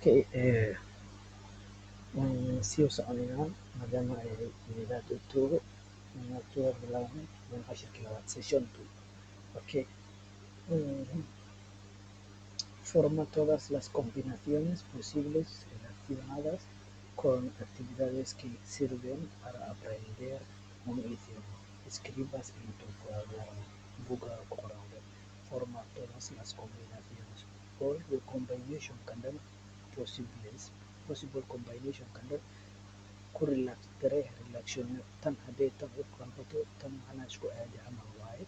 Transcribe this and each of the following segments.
Okay, waan sii soconaynaa maadaama ay middaad October bilaabmay waan cashirkii labaad session 2. Okay, mm, forma todas las combinaciones posibles relacionadas con actividades que sirven para aprender un idioma. Escribas en tu cuaderno, buga qoraalka. Forma todas las combinaciones. All the combination possible combination ku relax relacionar tan hadday tan u qalbato tan macnaha isku aadi camal waaye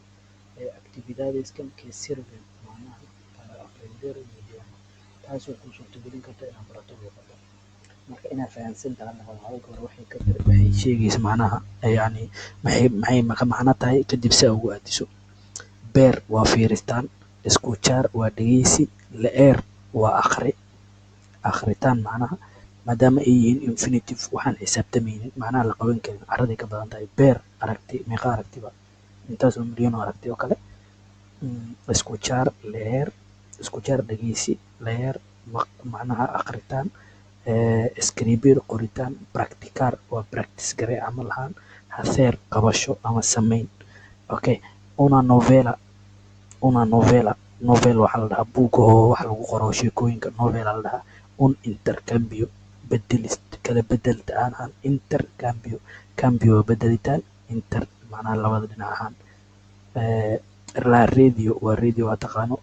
actividades que sirven macnaha para aprender un idioma taasoo kuu suurtagelin karta inaad barato luqadda marka inaad fahamsan tahay labada hore waxay sheegaysa macnaha yani maxay ka macno tahay kadib si aad ugu aadiso beer waa fiiristaan escuchar waa dhegeysi leer waa akhritaan macnaha maadaama ay yihiin infinitive waxaan xisaabtamaynin macnaha la qaban karin caraday ka badan tahay beer aragti meeqa aragtiba intaasoo milyan oo aragti oo kale escuchar dhegeysi leer macnaha akhritaan escribir qoritaan practicar waa practice garee camal ahaan hacer qabasho ama samayn okay una novel waxaa la dhahaa buugga oo wax lagu qoro sheekooyinka novel la dhahaa un intercambio kala bedelta ahaan cambio bedelitaan inter macnaha labada dhinac ahaan la radio waa radio waa taqaano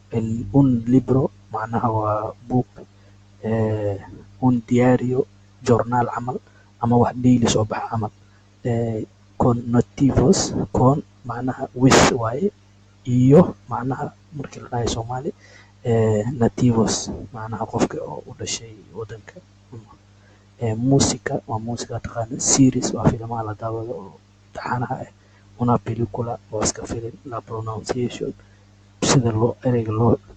un libro macnaha waa buug un diario journaal camal ama wax daily soo baxa camal connotivos macnaha with waaye iyo macnaha markii la dhahayo Soomaali nativos macnaha qofka oo u dhashay wadanka musica waa musica taqaano series waa filmaha la daawado oo taxanaha ah una película waa iska filim la pronunciation sida ereyga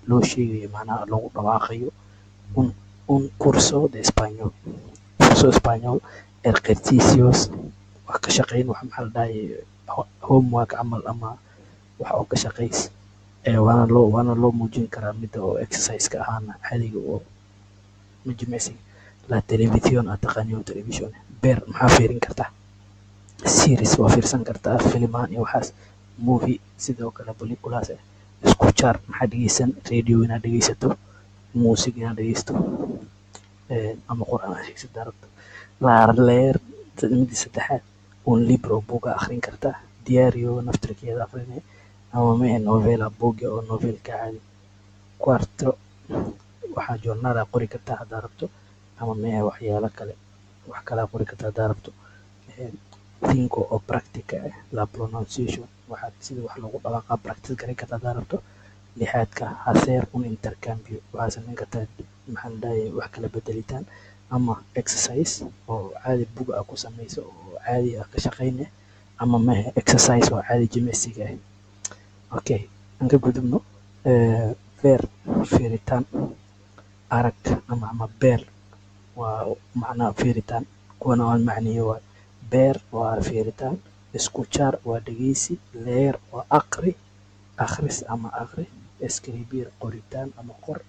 loo sheegayo macnaha lagu dhawaaqayo un curso de español ejercicios wax ka shaqayn wax maxaa la dhahaye homework camal ama wax oo ka shaqays waana loo muujin karaa mida oo exercise-ka ahaana caadiga oo jimicsiga la televisión aad taqaaniyo television beer maxaa fiirin kartaa series waa fiirsan kartaa filimaan iyo waxaas movie sidoo kale películas escuchar maxaa dhegeysan radio inaad dhegeysato music inaad dhegeysto ama quraan aad dhegeysato rabto leer midda saddexaad un libro buuga akhrin kartaa diario naftirkeeda akhrinay ama mee novela buugga oo novelka caadi quarto waxaa joornaal aad qori kartaa haddaa rabto ama mee waxyaalo kale wax kale aad qori kartaa haddaa rabto cinco oo practica la pronunciation waxaad sida wax loogu dhawaaqa practice garan kartaa haddaa rabto lixaadka hacer un intercambio waxaad samayn kartaa maxaa la dhahaye wax kala bedelitaan ama exercise oo caadi buug aad ku samayso oo caadi aad ka shaqayne ama mehe exercise oo caadi jimicsiga ah okay aan ka gudubno beer fiiritaan arag ama beer waa macnaha fiiritaan kuwana aan macniyo waa beer waa fiiritaan escuchar waa dhegeysi leer waa akhris ama akhri escribir qoritaan ama qor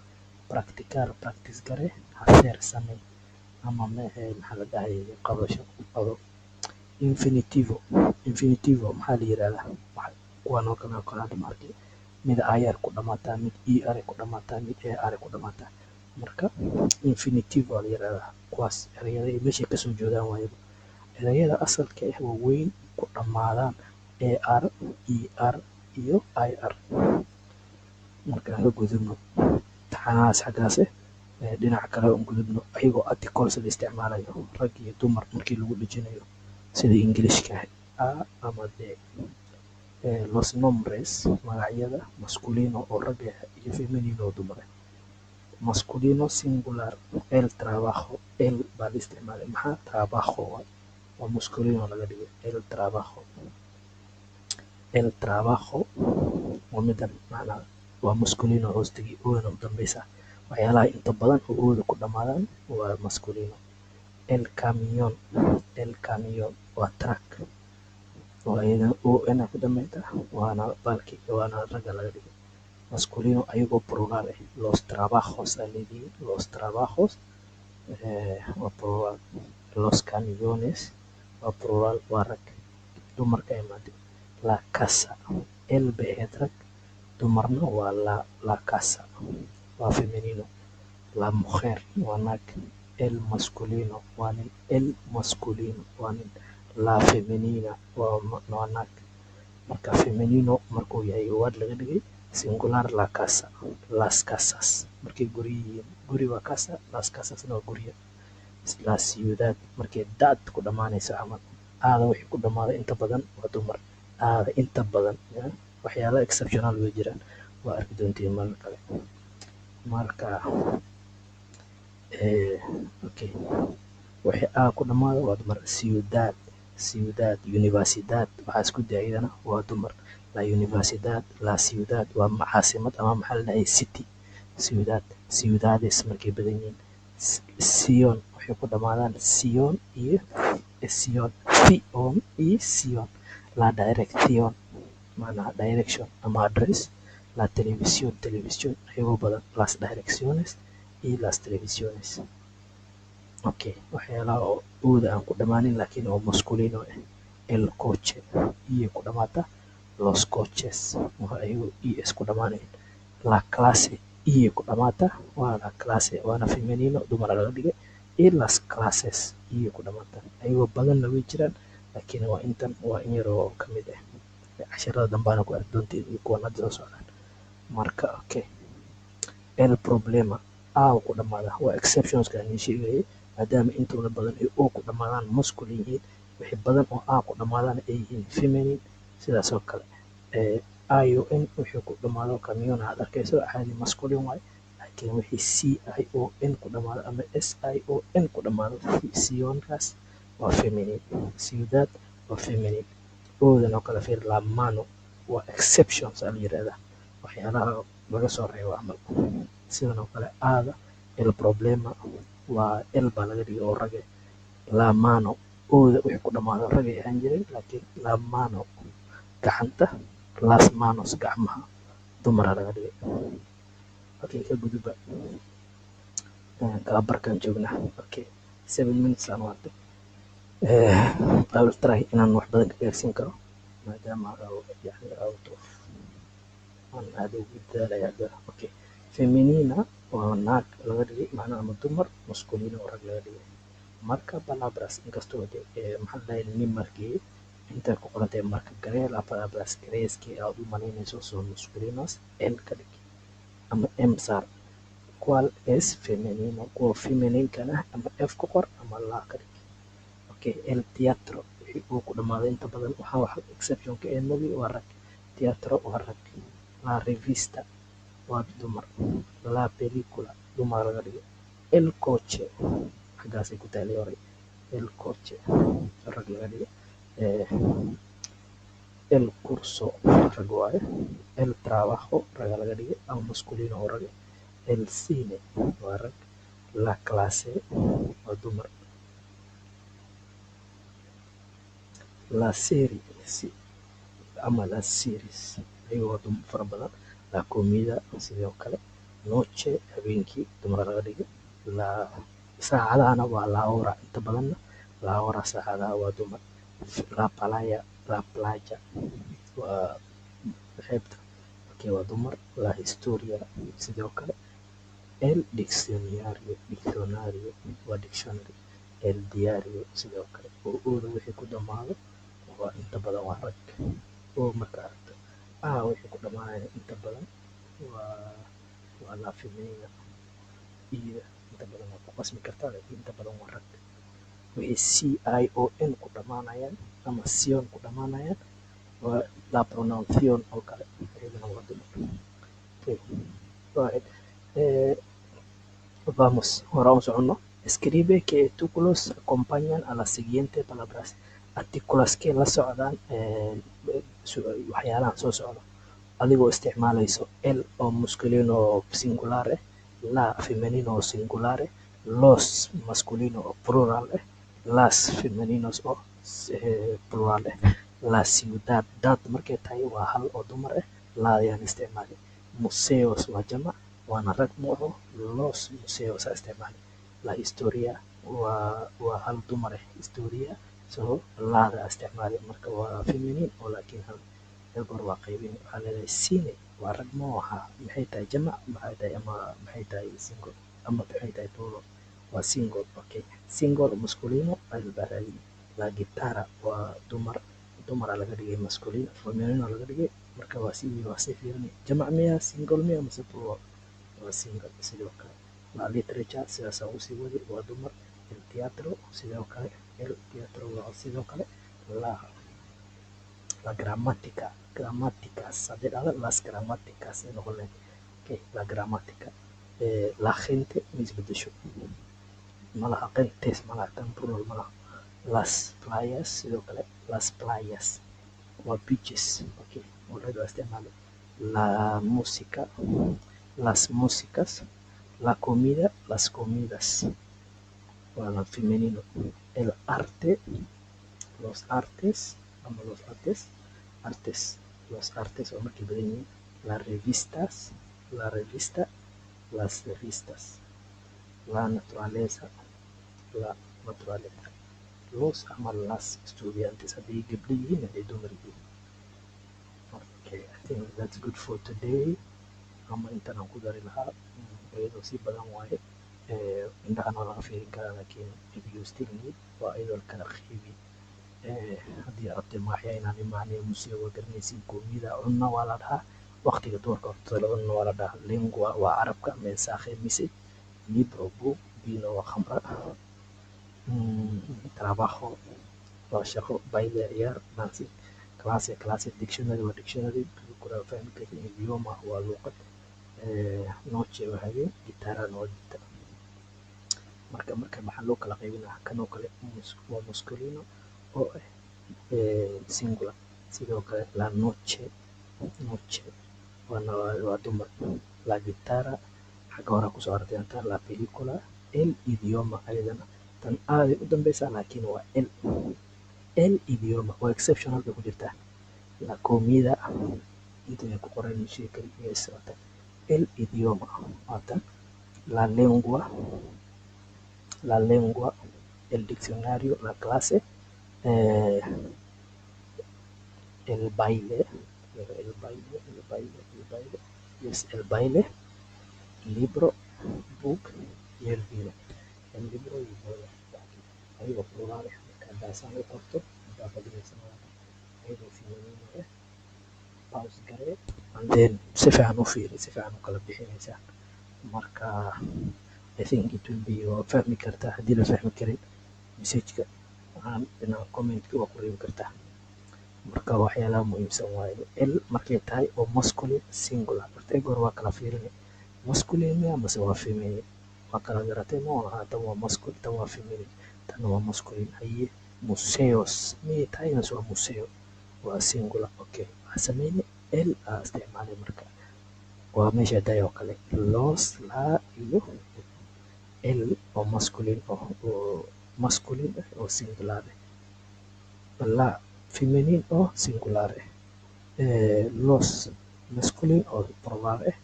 practicar practice gare hacer samey ama mehe maxaa la dhahaye qabasho qabo infinitivo maxaa la yirahdaa kuwan oo kale hadda ma arkay mid ayar ku dhamaataa mid er ku dhamaataa mid er ku dhamaataa marka infinitivo la yirahdaa kuwaas erayada meeshay kasoo jeedaan waaye erayada asalka ah waa weyn ku dhamaadaan er iyo ir marka aan ka gudubno taxanahaas xaggaas dhinaca kale aan gudubno ayagoo articles la isticmaalayo rag iyo dumar markii lagu dhejinayo sida ingiliishka a ama de los nombres magacyada masculino oo rag ah iyo feminino oo dumar ah masculino singular el trabajo el baa la isticmaalay maxaa trabajo waa masculino laga dhigay el trabajo waa midan macnaha waa masculino hoostagii oona u dambeysa waxyaalaha inta badan oo ooda ku dhamaadaan waa masculino el camion waa truck oo iyadana ina ku dambeyta waana baalki waana ragga laga dhigay masculino ayagoo plural ah los trabajos aa leedihiin los trabajos waa plural. Los cañones waa plural, waa rag. Dumarka imaade. La casa, el bay ahayd rag, dumarna waa la casa, waa feminino. La mujer waa naag. El masculino waa nin. El masculino waa nin. La femenina waa naag. Marka femenino markuu yahay word laga dhigay singular la casa, las casas markay guryo yihiin. Guri waa casa, las casasna waa guryo. La ciudad markay daad ku dhammaanayso camal. Aada wixii ku dhammaaday inta badan waa dumar. Aada inta badan waxyaalo exceptional way jiraan, waa arki doontiin marka kale. Marka okay, wixii ku dhammaada waa dumar. Ciudad, ciudad, universidad waxaa isku day iyadana waa dumar. La universidad, la ciudad waa caasimad ama maxaa la dhahay city. Ciudad, ciudades markay badan yihiin. Sion waxay ku dhammaadaan Sion iyo Sion. Sion iyo Sion. La direction macnaha direction ama address. La televisión, televisión ayagoo badan. Las direcciones iyo las televisiones. Okay, waxyaalaha oo uuda aan ku dhammaanin laakiin oo masculino ah. El coche iyo ku dhamaata. Los coches waa ayagu iyo isku dhammaanayn. La clase iyo ku dhamaata waa la clase waana femenino, dumar laga dhigay. iyo las clases iyo ku dhamaata. Ayagoo badanna way jiraan laakiin waa intan waa in yar oo ka mid ah. Casharada dambaana ku arki doontiin iyo kuwan hadda soo socdaan. Marka okay, el problema ku dhamaada waa exceptionska aan sheegayay, maadaama intooda badan ay oo ku dhamaadaan masculine yihiin. Wixii badan oo ku dhamaadaan ay yihiin feminine. Sidaas oo kale ion wixii ku dhamaado camion aad arkayso caadi masculine waaye. Laakiin wixii cion ku dhamaado ama sion ku dhamaado sionkaas waa feminine. Ciudad waa feminine. Oodan oo kale fiir la mano waa exceptions la yiraahdaa. Waxyaalaha laga soo reebo camal. Sidan oo kale aada el problema waa el baa laga dhigay oo rag. La mano ooda wixii ku dhamaado rag ay ahaan jireen laakiin la mano gacanta. Las manos gacmaha dumar laga dhigay. Okay, ka gudubba kala barkaan joognaa. Okay, 7 minutes aan wato. I will try inaan wax badan ka gaarsiin karo maadaama yani out of aan aad ugu dadaalaya hadda. Okay, feminina waa naag laga dhigay macnaha ama dumar, masculino oo rag laga dhigay. Marka palabras inkastoo maxaa la dhahay nin markii inta ku qorantay marka garee la palabras garees que aad u malaynayso son masculinos el ka dhig ama m sar. Cual es femenino kuwa feminine kana ama f ku qor ama la ka dhig. Okay, el teatro wixii uu ku dhamaaday inta badan waxaa wax exception ka movie waa rag. Teatro waa rag. La revista waa dumar. La película dumar laga dhigay. El coche xaggaasay ku taalay hore. El coche rag laga dhigay. El curso rag waaye. El trabajo rag laga dhigay ama masculino oo rag. El cine waa rag. La clase waa dumar. La serie ama la series ayagoo dumar fara badan. La comida sidoo kale. Noche habeenkii dumar laga dhigay. La saacadahana waa la hora inta badanna la hora saacadaha waa dumar. La playa waa xeebta. Okay, waa dumar. La historia sidoo kale. El diccionario waa dictionary. El diario sidoo kale oo ooda wixii ku dhamaado waa inta badan waa rag. Oo marka aragto wixii ku dhamaanaya inta badan waa la feminina iyo inta badan waa ku qasmi kartaa laakiin inta badan waa rag. Wixii cion ku dhamaanayaan ama sion ku dhamaanayaan waa la pronunciation oo kale iyadana waa dumar. Okay, right. Vamos, ahora vamos a uno. Escribe que artículos acompañan a las siguientes palabras. Artículos que la socdaan waxyaalahan soo socda adigoo isticmaalayso el oo masculino singular ah, la femenino singular ah, los masculino oo plural ah, las femeninos oo plural ah. La ciudad dad markay tahay waa hal oo dumar ah. La ayaan isticmaalay. Museos waa jamac waana rag muuqo. Los museos aa isticmaalay. la historia waa hal dumar ah historia so laada isticmaali marka waa feminine oo laakiin hal goor waa qaybin waxaa leedahay cine waa rag ma aha maxay tahay jamac maxay tahay ama maxay tahay single ama maxay tahay plural waa single okay single masculino albarali la guitarra waa dumara laga dhigay masculino feminino laga dhigay marka waa si fiirin jamac miya single miya mase plural waa single sidoo kale la literature sidaas aan usii wadi waa dumar el teatro sidoo kale el teatro waa sidoo kale la la gramáticas haddii dhahdo las gramáticas ay noqon lahayd okay la gramática la gente ma isbedesho malaha qeybtees malaha tan plural malaha las playas sidoo kale las playas waa beaches okay already waa isticmaalay la música las músicas la comida las comidas waa la femenino el arte los artes ama los artes oo markay badan yihiin la revistas la revista las revistas la naturaleza la naturaleza los ama las estudiantes haddii gabdho yihiin hadday dumar yihiin okay I think that's good for today ama intan aan ku dari lahaa iyadoo si badan waaye indhahan waa laga fiirin karaa laakiin if you still need waa iyadoo la kala qeybi haddii aad rabtay magacya inaan imacnay museo waa garanaysiin koomiyada cunna waa la dhahaa waqtiga doorka hortada cunna waa la dhahaa lingua waa carabka mensaje message libro book vino waa khamra trabajo waa shaqo baile ciyaar dancing classe dictionary waa dictionary kura fahmi karin idioma waa luuqad noche waa habeen gitaarana waa gita marka maxaa loo kala qaybinaa kanoo kale waa masculino oo ah singular sidoo kale la noche waa dumar la guitarra xagga hore kusoo aragtay anta la película el idioma ayadana tan aaday u dambeysaa laakiin waa el idioma waa exceptional bay ku jirtaa la comida inta ay ku qoran shay kale iyo socota el idioma waa tan la lengua el diccionario la clase el baile yes el baile libro book y el vino el libro y vino ayagoo plural ah marka daasaan u qorto hadaa fadhigaysan ayagoo feminino ah pause garee and then si fiican u fiiri si fiican u kala bixinaysaa marka I think it will be waa fahmi kartaa haddii la fahmi karin messageka dhinaca commentka waa ku reebi kartaa marka waxyaalaha muhiimsan waaye el markay tahay oo masculine singular horta goor waa kala fiirinay masculine miya mase waa feminine waa kala garatay ma aha tan waa masculine tan waa feminine tan waa masculine haye museos miyay tahay mase waa museo waa singular okay waxaa sameynay el aa isticmaalay marka waa meesha day oo kale los la iyo el oo masculine oo singular ah la feminine oo singular ah los masculine oo plural ah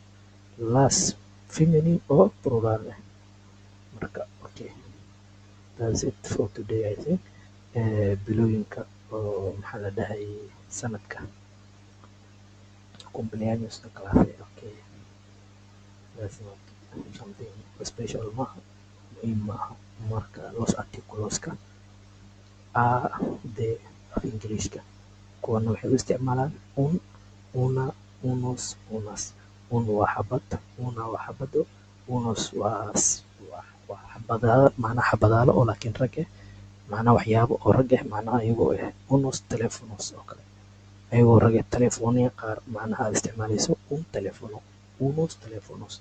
las feminine oo plural ah marka okay that's it for today I think bilooyinka oo maxaa la dhahay sanadka cumpleaños de clase okay that's not something special maaha muhiim maaha marka los articuloska a de af ingiriiska kuwana waxay u isticmaalaan una unos unas un waa xabad una waa xabado unos waa xabadaalo macnaha xabadaalo oo laakiin rag ah macnaha waxyaabo oo rag ah macnaha iyagoo ah unos telefonos oo kale ayagoo rag ah telefonia qaar macnaha aad isticmaalayso un telefono unos telefonos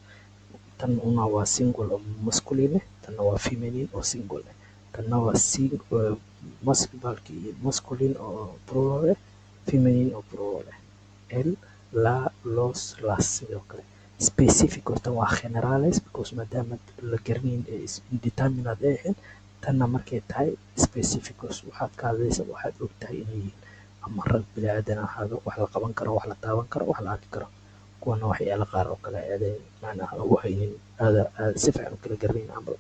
tan una waa single oo masculine ah tanna waa feminine oo single ah tanna waa masculine oo plural ah feminine oo plural ah el la los las sidoo kale specific horta waa generales because maadaama la garanayn indeterminate ay ahayn tanna markay tahay specificos waxaad ka hadlaysa waxaad og tahay inay yihiin ama rag biniaadan ahaado wax la qaban karo wax la taaban karo wax la arki karo kuwana waxyaala qaar oo kale aaday macnaha ugu haynin aada si fiican u kala garanayn camal